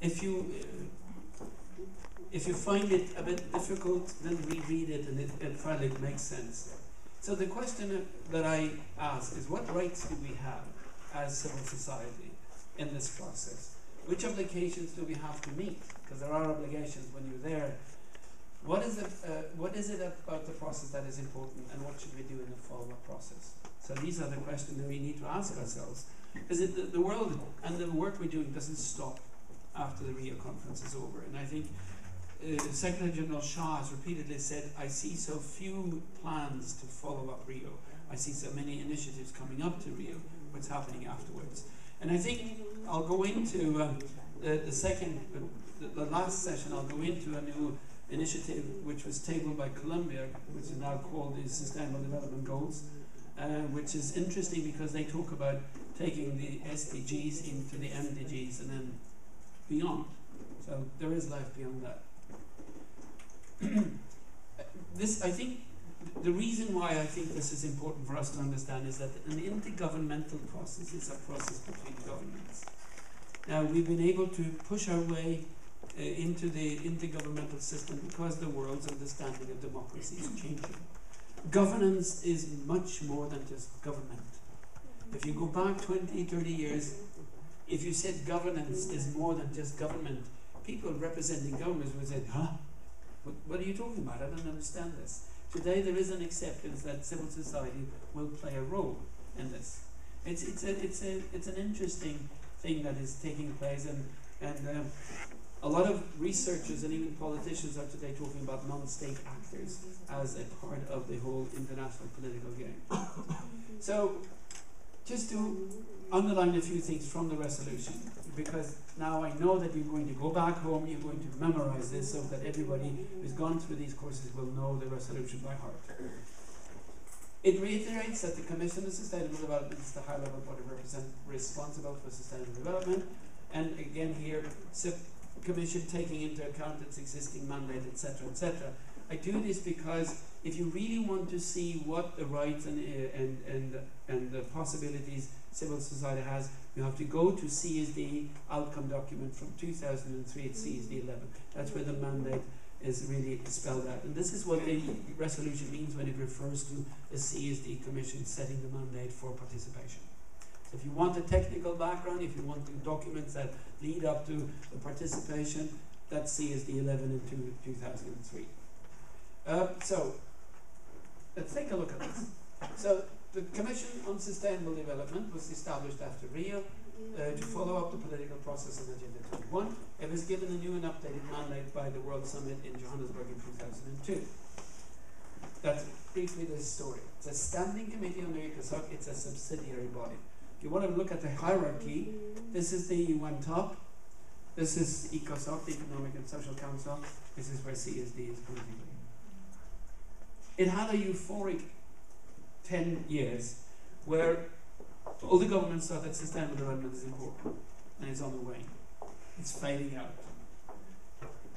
if you find it a bit difficult, then reread it and finally it makes sense. So the question that I ask is, what rights do we have as civil society in this process? Which obligations do we have to meet? Because there are obligations when you're there. What is it about the process that is important, and what should we do in the follow-up process? So these are the questions that we need to ask ourselves. Because the world and the work we're doing doesn't stop after the Rio conference is over. And I think Secretary General Shah has repeatedly said, I see so few plans to follow up Rio. I see so many initiatives coming up to Rio, what's happening afterwards. And I think I'll go into the last session, I'll go into a new initiative which was tabled by Colombia, which is now called the Sustainable Development Goals, which is interesting because they talk about taking the SDGs into the MDGs and then beyond. So there is life beyond that. I think the reason why I think this is important for us to understand is that an intergovernmental process is a process between governments. Now, we've been able to push our way into the intergovernmental system because the world's understanding of democracy is changing. Governance is much more than just government. If you go back 20, 30 years, if you said governance is more than just government, people representing governments would say, huh? What are you talking about? I don't understand this. Today there is an acceptance that civil society will play a role in this. It's an interesting thing that is taking place, and a lot of researchers and even politicians are today talking about non-state actors as a part of the whole international political game. So, just to underline a few things from the resolution, because now I know that you're going to go back home, you're going to memorize this so that everybody who's gone through these courses will know the resolution by heart. It reiterates that the Commission on Sustainable Development is the high-level body responsible for sustainable development, and again here, Commission taking into account its existing mandate, etc., etc. I do this because if you really want to see what the rights and the possibilities civil society has, you have to go to CSD outcome document from 2003 at CSD 11. That's where the mandate is really spelled out. And this is what the resolution means when it refers to a CSD commission setting the mandate for participation. So if you want a technical background, if you want the documents that lead up to the participation, that's CSD 11 in 2003. So let's take a look at this. So the Commission on Sustainable Development was established after Rio to follow up the political process on Agenda 21. It was given a new and updated mandate by the World Summit in Johannesburg in 2002. That's briefly the story. It's a standing committee under ECOSOC. It's a subsidiary body. If you want to look at the hierarchy, this is the UN top. This is ECOSOC, the Economic and Social Council. This is where CSD is politically. It had a euphoric 10 years where all the governments thought that sustainable development is important, and it's on the way. It's fading out.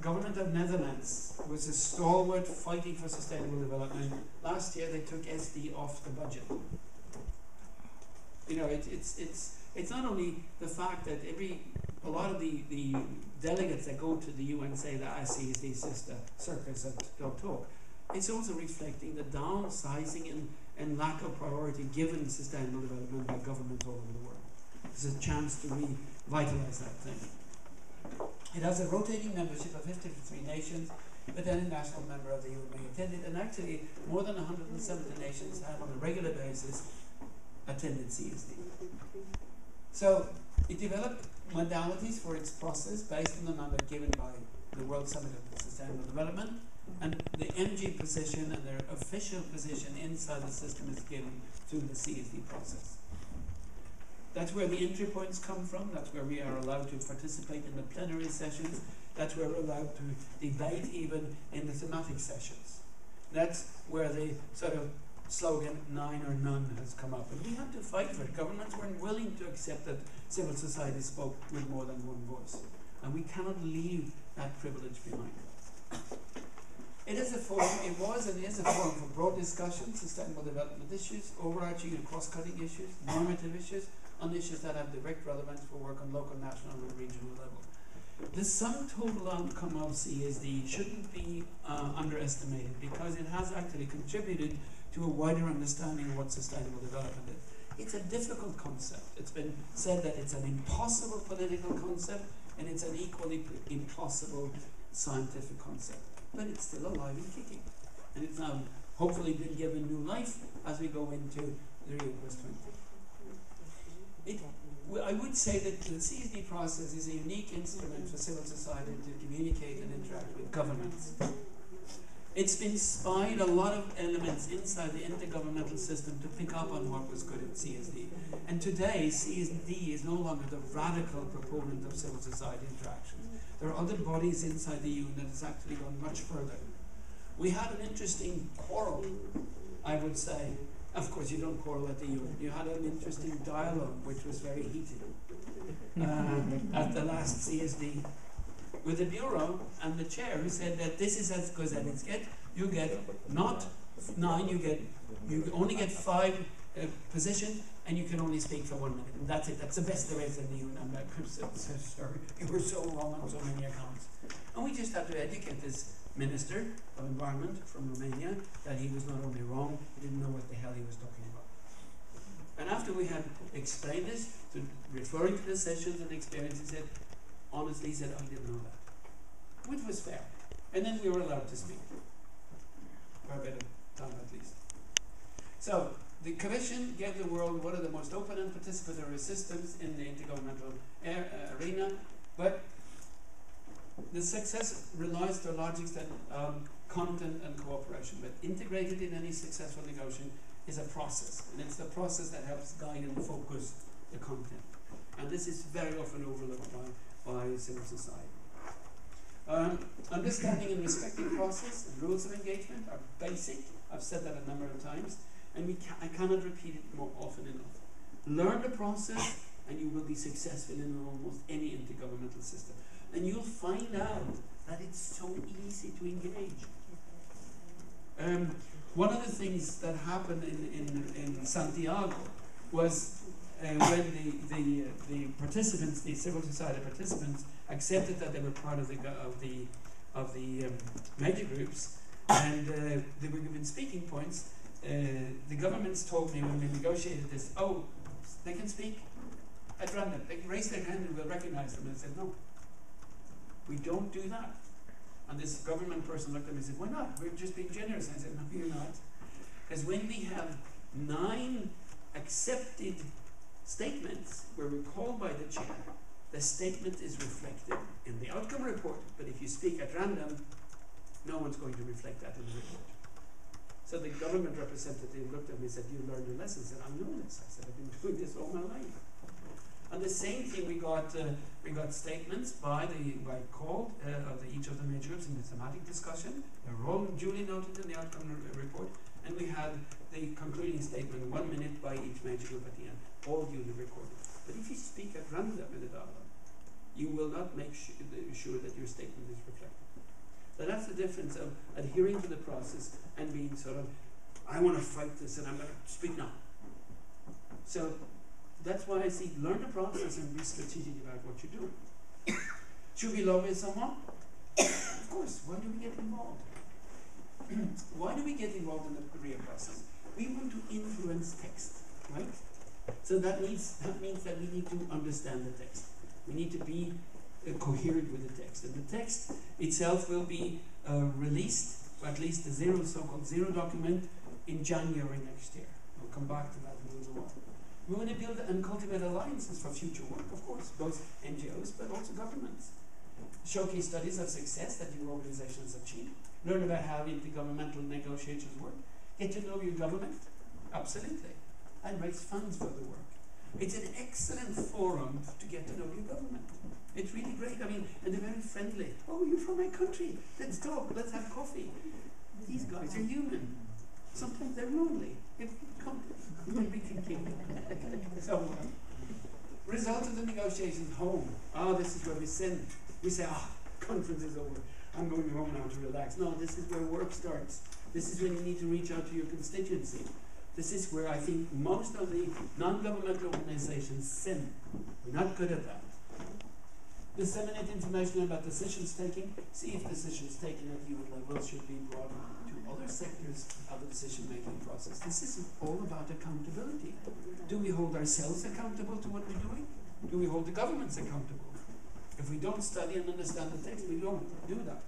Government of Netherlands was a stalwart fighting for sustainable development. Last year they took SD off the budget. You know, it's not only the fact that a lot of the delegates that go to the UN say that I see is just a circus and don't talk. It's also reflecting the downsizing and lack of priority given sustainable development by governments all over the world. There's a chance to revitalize that thing. It has a rotating membership of 53 nations, but any national member of the UN may attend it, and actually more than 170 nations have on a regular basis attended CSD. So it developed modalities for its process based on the mandate given by the World Summit on Sustainable Development, and the MG position and their official position inside the system is given through the CSD process. That's where the entry points come from. That's where we are allowed to participate in the plenary sessions. That's where we're allowed to debate even in the thematic sessions. That's where the sort of slogan, 9 or none, has come up. And we had to fight for it. Governments weren't willing to accept that civil society spoke with more than one voice. And we cannot leave that privilege behind. It is a forum, it was and is a forum for broad discussion, sustainable development issues, overarching and cross-cutting issues, normative issues, on issues that have direct relevance for work on local, national, and regional level. The sum total outcome of CSD shouldn't be underestimated, because it has actually contributed to a wider understanding of what sustainable development is. It's a difficult concept. It's been said that it's an impossible political concept, and it's an equally impossible scientific concept. But it's still alive and kicking. And it's now hopefully been given new life as we go into the Rio +20. I would say that the CSD process is a unique instrument for civil society to communicate and interact with governments. It's inspired a lot of elements inside the intergovernmental system to pick up on what was good at CSD. And today, CSD is no longer the radical proponent of civil society interaction. There are other bodies inside the UN that has actually gone much further. We had an interesting quarrel, I would say. Of course, you don't quarrel at the UN. You had an interesting dialogue, which was very heated at the last CSD, with the Bureau and the chair, who said that this is as good as it gets. You get not 9, you only get 5 positions, and you can only speak for 1 minute. And that's it. That's the best there is in the UN. I'm so sorry. You were so wrong on so many accounts. And we just have to educate this Minister of Environment from Romania that he was not only wrong, he didn't know what the hell he was talking about. And after we had explained this, referring to the sessions and experience, he said, honestly, he said, I didn't know that. Which was fair. And then we were allowed to speak. For a bit of time at least. So, the Commission gave the world one of the most open and participatory systems in the intergovernmental arena, but the success relies to a large extent on content and cooperation, but integrated in any successful negotiation is a process, and it's the process that helps guide and focus the content. And this is very often overlooked by civil society. Understanding and respecting process and rules of engagement are basic. I've said that a number of times, and I cannot repeat it more often enough. Learn the process, and you will be successful in almost any intergovernmental system. And you'll find out that it's so easy to engage. One of the things that happened in Santiago was when the participants, the civil society participants, accepted that they were part of the major groups, and they were given speaking points. The governments told me when we negotiated this, oh, they can speak at random. They can raise their hand and we'll recognize them. And I said, no, we don't do that. And this government person looked at me and said, why not? We're just being generous. And I said, no, you're not. Because when we have 9 accepted statements where we're called by the chair, the statement is reflected in the outcome report. But if you speak at random, no one's going to reflect that in the report. So the government representative looked at me and said, you learned your lesson. I said, I know this. I said, I've been doing this all my life. And the same thing, we got statements by call of each of the major groups in the thematic discussion. They were all duly noted in the outcome report, and we had the concluding statement 1 minute by each major group at the end, all duly recorded. But if you speak at random in the dialogue, you will not make sure that your statement is reflected. So that's the difference of adhering to the process and being sort of, I want to fight this and I'm going to speak now. So that's why I say learn the process and be strategic about what you're doing. Should we lobby someone? Of course. Why do we get involved? Why do we get involved in the career process? We want to influence text, right? So that means that we need to understand the text. We need to be coherent with the text. And the text itself will be released, or at least the so-called zero document, in January next year. We'll come back to that a little more. We want to build and cultivate alliances for future work, of course, both NGOs but also governments. Showcase studies of success that your organizations achieve. Learn about how intergovernmental negotiations work. Get to know your government, absolutely, and raise funds for the work. It's an excellent forum to get to know your government. It's really great. I mean, and they're very friendly. Oh, you're from my country. Let's talk. Let's have coffee. These guys are human. Sometimes they're lonely. Come, we can keep somewhere. Result of the negotiations home. This is where we send. We say, conference is over. I'm going home now to relax. No, this is where work starts. This is when you need to reach out to your constituency. This is where I think most of the non-governmental organizations sin. We're not good at that. Disseminate information about decisions taking. See if decisions taken at human level should be brought to other sectors of the decision-making process. This is all about accountability. Do we hold ourselves accountable to what we're doing? Do we hold the governments accountable? If we don't study and understand the text, we don't do that.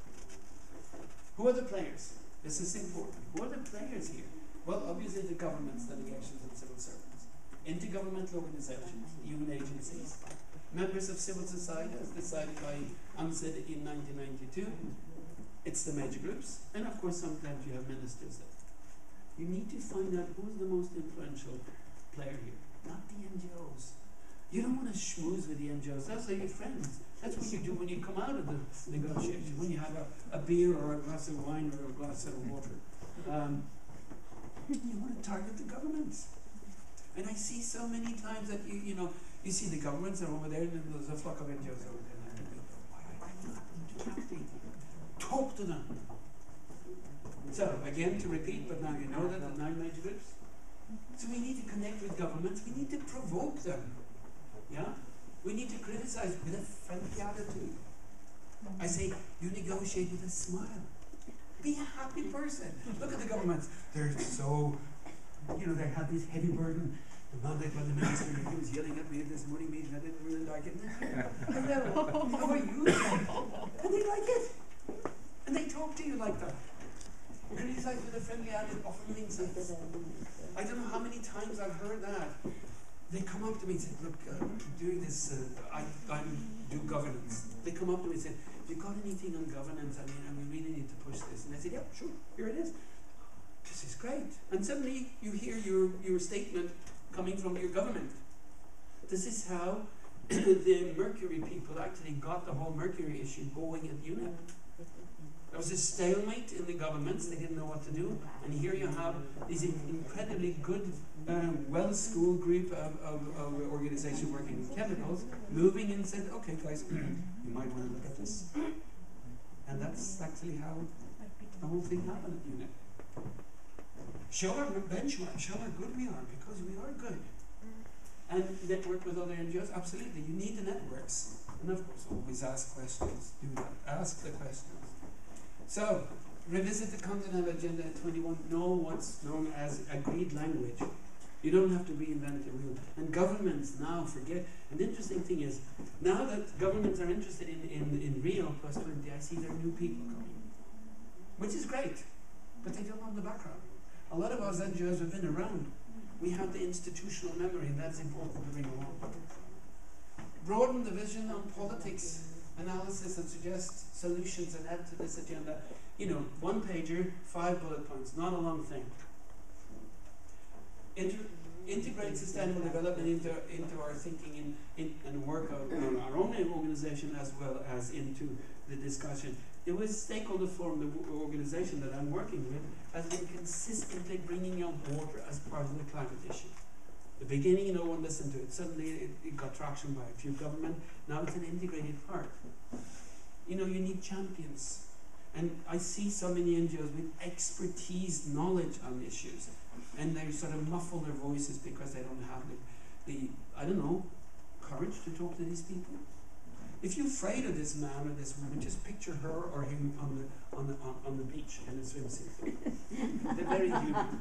Who are the players? This is important. Who are the players here? Well, obviously the governments, delegations, and civil servants. Intergovernmental organizations, human agencies, members of civil society, as decided by UNCID in 1992. It's the major groups, and of course sometimes you have ministers there. You need to find out who's the most influential player here, not the NGOs. You don't want to schmooze with the NGOs, those are your friends. That's what you do when you come out of the negotiation, when you have a beer or a glass of wine or a glass of water. You want to target the governments. And I see so many times that you see the governments are over there and then there's a flock of NGOs over there. And why are you not interacting? Talk to them. So, again, to repeat, but now you know that the 9 major groups. So we need to connect with governments, we need to provoke them. Yeah? We need to criticize with a friendly attitude. I say, you negotiate with a smile. Be a happy person. Look at the governments. They're so, they have this heavy burden. The mandate by the minister, he was yelling at me at this morning meeting, I didn't really like it. Hello, how are you? And they like it. And they talk to you like that. Criticize with a friendly attitude, offering insights. I don't know how many times I've heard that. They come up to me and say, look, doing this, I do governance. They come up to me and say, have you got anything on governance? I mean, we really need to push this. And I said, yeah, sure, here it is. This is great. And suddenly you hear your statement coming from your government. This is how the Mercury people actually got the whole Mercury issue going at UNEP. There was a stalemate in the governments, they didn't know what to do, and here you have this incredibly good, well-schooled group of organization working with chemicals, moving and said, okay guys, you might want to look at this. And that's actually how the whole thing happened at UNEP. Show our benchmark, show how good we are, because we are good. And network with other NGOs, absolutely, you need the networks. And of course, always ask questions, do that, ask the questions. So, revisit the Continental Agenda 21, know what's known as agreed language. You don't have to reinvent the wheel. And governments now forget, an interesting thing is, now that governments are interested in Rio plus 20, I see there are new people coming. Which is great, but they don't know the background. A lot of us NGOs have been around. We have the institutional memory, and that's important to bring along. Broaden the vision on politics, analysis, and suggest solutions and add to this agenda. 1 pager, 5 bullet points, not a long thing. Integrate sustainable development into our thinking and work on our own organization as well as into the discussion. It was Stakeholder Forum, the organization that I'm working with, has been consistently bringing on water as part of the climate issue. The beginning, no one listened to it. Suddenly, it got traction by a few governments. Now it's an integrated part. You need champions. And I see so many NGOs with expertise, knowledge on issues. And they sort of muffle their voices because they don't have the courage to talk to these people. If you're afraid of this man or this woman, just picture her or him on the beach in a swimsuit. They're very human.